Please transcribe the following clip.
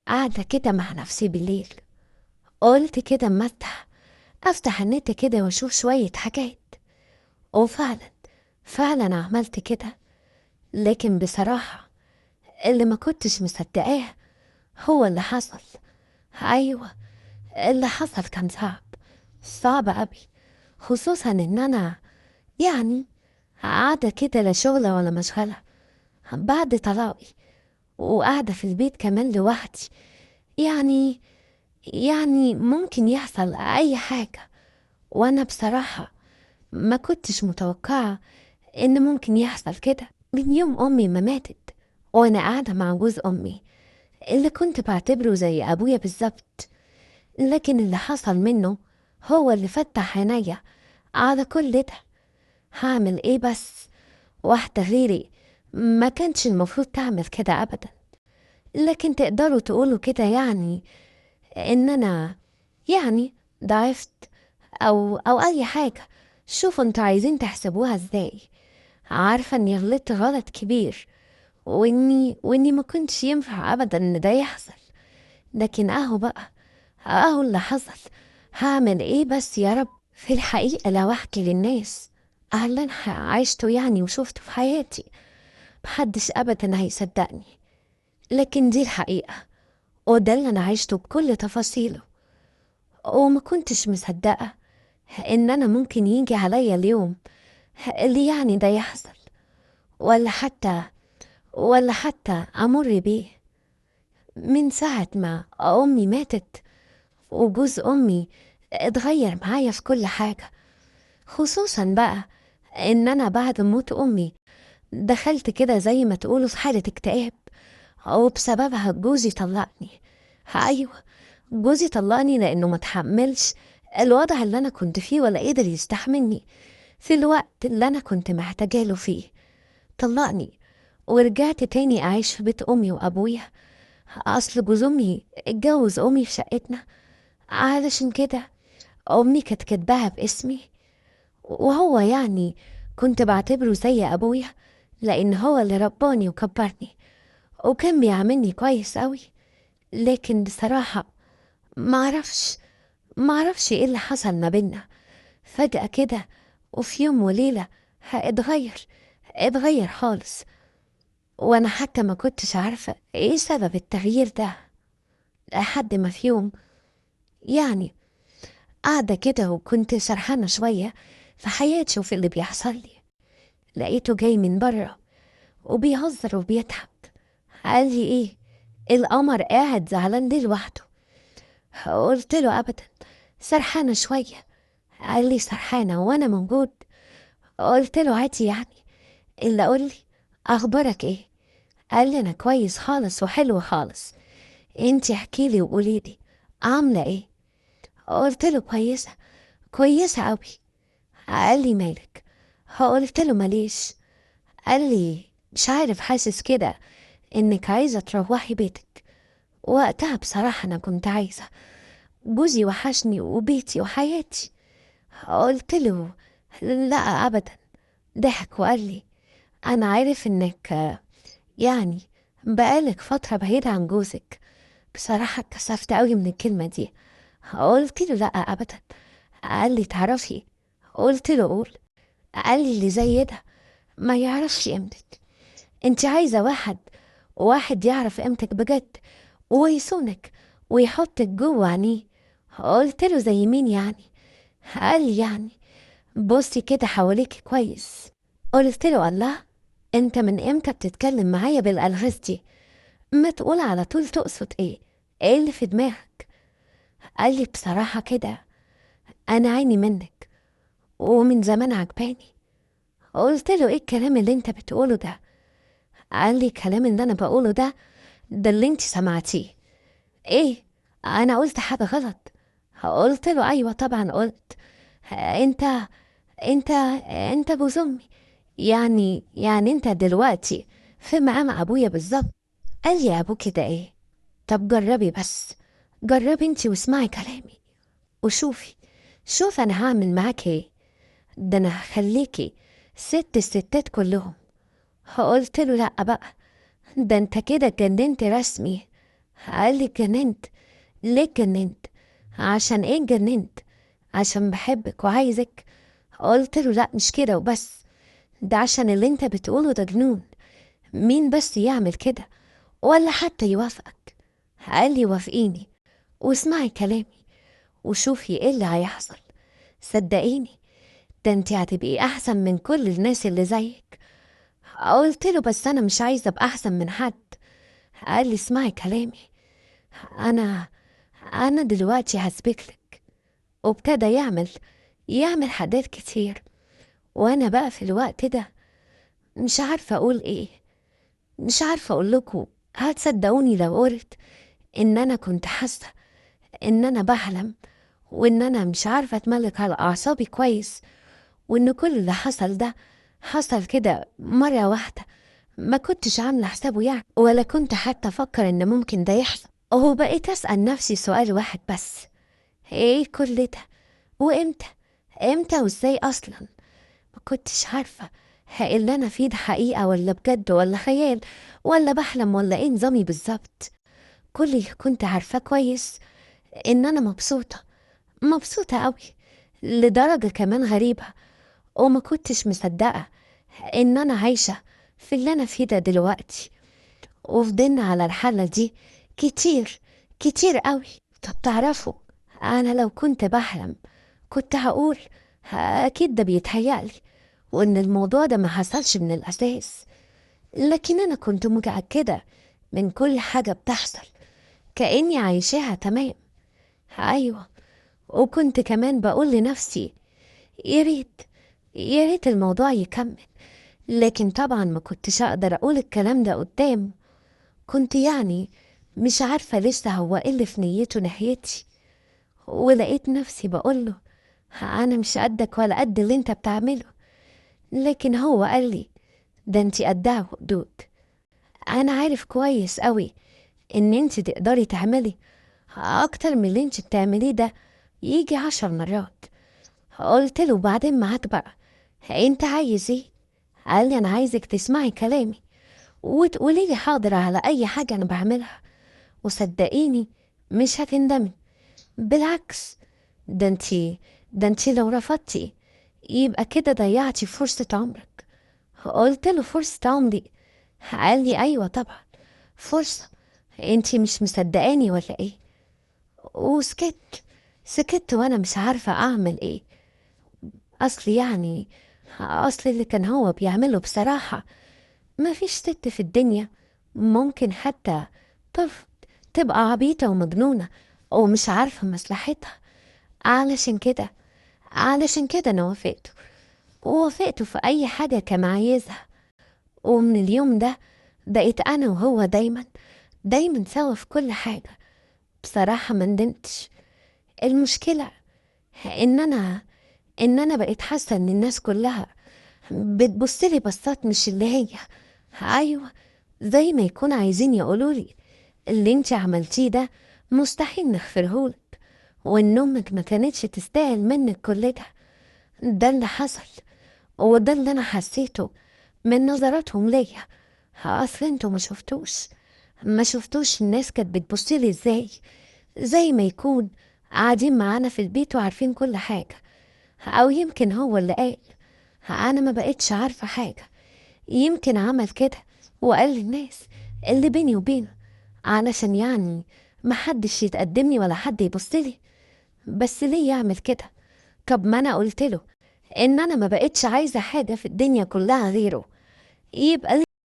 قاعدة كده مع نفسي بالليل، قلت كده اما افتح النت كده واشوف شوية حاجات. وفعلا عملت كده. لكن بصراحة اللي ما كنتش مصدقاه هو اللي حصل. ايوه، اللي حصل كان صعب قوي. خصوصا ان انا يعني قاعدة كده لا شغلة ولا مشغلة بعد طلاقي، وقاعدة في البيت كمان لوحدي. يعني ممكن يحصل اي حاجة. وانا بصراحة ما كنتش متوقعة ان ممكن يحصل كده. من يوم امي ما ماتت وانا قاعدة مع جوز امي اللي كنت بعتبره زي ابويا بالظبط. لكن اللي حصل منه هو اللي فتح عينيا على كل ده. هعمل ايه بس؟ واحدة غيري ما كانش المفروض تعمل كده ابدا. لكن تقدروا تقولوا كده ان انا يعني ضعفت او اي حاجة. شوفوا انتوا عايزين تحسبوها ازاي. عارفة اني غلطت غلط كبير، واني ما كنتش ينفع ابدا ان ده يحصل. لكن اهو بقى، اهو اللي حصل. هعمل ايه بس يا رب؟ في الحقيقة لو احكي للناس على اللي انا عشته وشوفته في حياتي، محدش ابدا هيصدقني. لكن دي الحقيقة، وده اللي انا عشته بكل تفاصيله. وما كنتش مصدقة ان انا ممكن يجي عليا اليوم اللي ده يحصل، ولا حتى امر بيه. من ساعة ما امي ماتت وجوز امي اتغير معايا في كل حاجة. خصوصا بقى ان انا بعد موت امي دخلت كده زي ما تقولوا في حالة اكتئاب، وبسببها جوزي طلقني. ايوه، جوزي طلقني لانه ما تحملش الوضع اللي انا كنت فيه ولا قدر يستحملني في الوقت اللي انا كنت محتاجاله فيه. طلقني ورجعت تاني اعيش في بيت امي وابويا. اصل جوز امي اتجوز امي في شقتنا، علشان كده امي كانت كاتباها باسمي. وهو كنت بعتبره زي ابويا، لان هو اللي رباني وكبرني وكان بيعاملني كويس قوي. لكن بصراحة معرفش معرفش ايه اللي حصل ما بينا فجأة كده، وفي يوم وليلة اتغير خالص. وانا حتى ما كنتش عارفة ايه سبب التغيير ده، لحد ما في يوم يعني قاعدة كده وكنت سرحانة شوية في حياتي وفي اللي بيحصل لي. لقيته جاي من بره وبيهزر وبيضحك. قال لي ايه؟ القمر قاعد زعلان ليه لوحده؟ قلت له ابدا، سرحانة شوية. قال لي سرحانة وانا موجود؟ قلت له عادي الا قول لي اخبارك ايه. قال لي انا كويس خالص وحلو خالص. انتي احكي لي وقولي لي عاملة ايه. قلت له كويسة، كويسة قوي. قال لي مالك؟ قلت له ماليش. قال لي مش عارف، حاسس كده انك عايزة تروحي بيتك. وقتها بصراحة انا كنت عايزة، جوزي وحشني وبيتي وحياتي. قلت له لا ابدا. ضحك وقال لي انا عارف انك يعني بقالك فترة بعيدة عن جوزك. بصراحة اتكسفت قوي من الكلمة دي. قلت له لا ابدا. قال لي تعرفي؟ قلت له قول. قال لي اللي زي ده ما يعرفش قيمتك. انت عايزة واحد يعرف قيمتك بجد ويصونك ويحطك جوه عينيه. قلت له زي مين قال لي بصي كده حواليك كويس. قلت له الله، انت من امتى بتتكلم معايا بالالغاز دي؟ ما تقول على طول تقصد ايه اللي في دماغك؟ قال لي بصراحة كده انا عيني منك ومن زمان عجباني. قلت له ايه الكلام اللي انت بتقوله ده؟ قال لي الكلام اللي انا بقوله ده اللي انت سمعتيه. ايه؟ انا قلت حاجة غلط؟ قلت له ايوه طبعا قلت. انت انت ابو زمي، انت دلوقتي في مقام ابويا بالظبط. قال لي يا ابو كده ايه؟ طب جربي بس، جربي انتي واسمعي كلامي وشوفي، شوف انا هعمل معاك ايه. ده انا هخليكي ست الستات كلهم. قلت له لا بقى، ده انت كده اتجننت رسمي. قال لي اتجننت. ليه اتجننت؟ عشان ايه اتجننت؟ عشان بحبك وعايزك. قلت له لا مش كده وبس، ده عشان اللي انت بتقوله ده جنون. مين بس يعمل كده ولا حتى يوافقك؟ قال لي وافقيني واسمعي كلامي وشوفي ايه اللي هيحصل. صدقيني، ده انت هتبقي احسن من كل الناس اللي زيك. قلت له بس انا مش عايزه ابقى احسن من حد. قال لي اسمعي كلامي، انا انا دلوقتي هثبتلك. وابتدى يعمل حاجات كتير. وانا بقى في الوقت ده مش عارفه اقول ايه، مش عارفه اقول لكم. هتصدقوني لو قلت ان انا كنت حاسه ان انا بحلم، وان انا مش عارفه اتملك على اعصابي كويس، وان كل اللي حصل ده حصل كده مره واحده. ما كنتش عامله حسابه يعني، ولا كنت حتى افكر ان ممكن ده يحصل. وهو بقيت اسال نفسي سؤال واحد بس: ايه كل ده؟ وامتى؟ امتى وازاي اصلا؟ ما كنتش عارفه اللي انا فيه ده حقيقه ولا بجد ولا خيال، ولا بحلم ولا ايه نظامي بالظبط. كل اللي كنت عارفاه كويس ان انا مبسوطه، مبسوطه قوي، لدرجه كمان غريبه. وما كنتش مصدقه ان انا عايشه في اللي انا فيه ده دلوقتي. وفضلنا على الحالة دي كتير، كتير قوي. طب تعرفوا، أنا لو كنت بحلم كنت هقول أكيد ده بيتهيألي، وإن الموضوع ده ما حصلش من الأساس. لكن أنا كنت متأكدة من كل حاجة بتحصل، كأني عايشاها تمام. أيوة، وكنت كمان بقول لنفسي يا ريت، يا ريت الموضوع يكمل. لكن طبعا ما كنتش أقدر أقول الكلام ده قدام. كنت يعني مش عارفة لسه هو ايه اللي في نيته ناحيتي. ولقيت نفسي بقوله أنا مش قدك ولا قد اللي انت بتعمله. لكن هو قال لي ده انت قدها وقدود. أنا عارف كويس قوي إن انت تقدري تعملي أكتر من اللي انت بتعمليه ده يجي 10 مرات. قلت له بعدين معاك بقى، انت عايز ايه؟ قال لي أنا عايزك تسمعي كلامي وتقولي لي حاضر على أي حاجة أنا بعملها، وصدقيني مش هتندمي. بالعكس، ده انتي ده انتي لو رفضتي يبقى كده ضيعتي فرصة عمرك. قلت له فرصة عمري؟ قال لي أيوة طبعا فرصة. انتي مش مصدقاني ولا ايه؟ وسكت، سكت وانا مش عارفة اعمل ايه. اصل يعني، اصل اللي كان هو بيعمله بصراحة ما فيش ست في الدنيا ممكن حتى ترفض. تبقى عبيطة ومجنونة ومش عارفة مصلحتها. علشان كده، علشان كده أنا وافقته، ووافقته في أي حاجة كان عايزها. ومن اليوم ده بقيت أنا وهو دايما، دايما سوا في كل حاجة. بصراحة ما ندمتش. المشكلة إن أنا بقيت حاسة إن الناس كلها بتبصلي بصات مش اللي هي. أيوة، زي ما يكون عايزين يقولولي اللي انت عملتيه ده مستحيل نغفرهولك، وان امك ما كانتش تستاهل منك كل ده. ده اللي حصل، وده اللي انا حسيته من نظراتهم ليا. اصل انتوا ما شفتوش الناس كانت بتبصلي ازاي. زي ما يكون قاعدين معانا في البيت وعارفين كل حاجة. او يمكن هو اللي قال انا ما بقتش عارفة حاجة. يمكن عمل كده وقال للناس اللي بيني وبينه علشان يعني محدش يتقدمني ولا حد يبصلي. بس ليه يعمل كده؟ طب ما انا قلت له ان انا ما بقتش عايزة حاجة في الدنيا كلها غيره. يبقى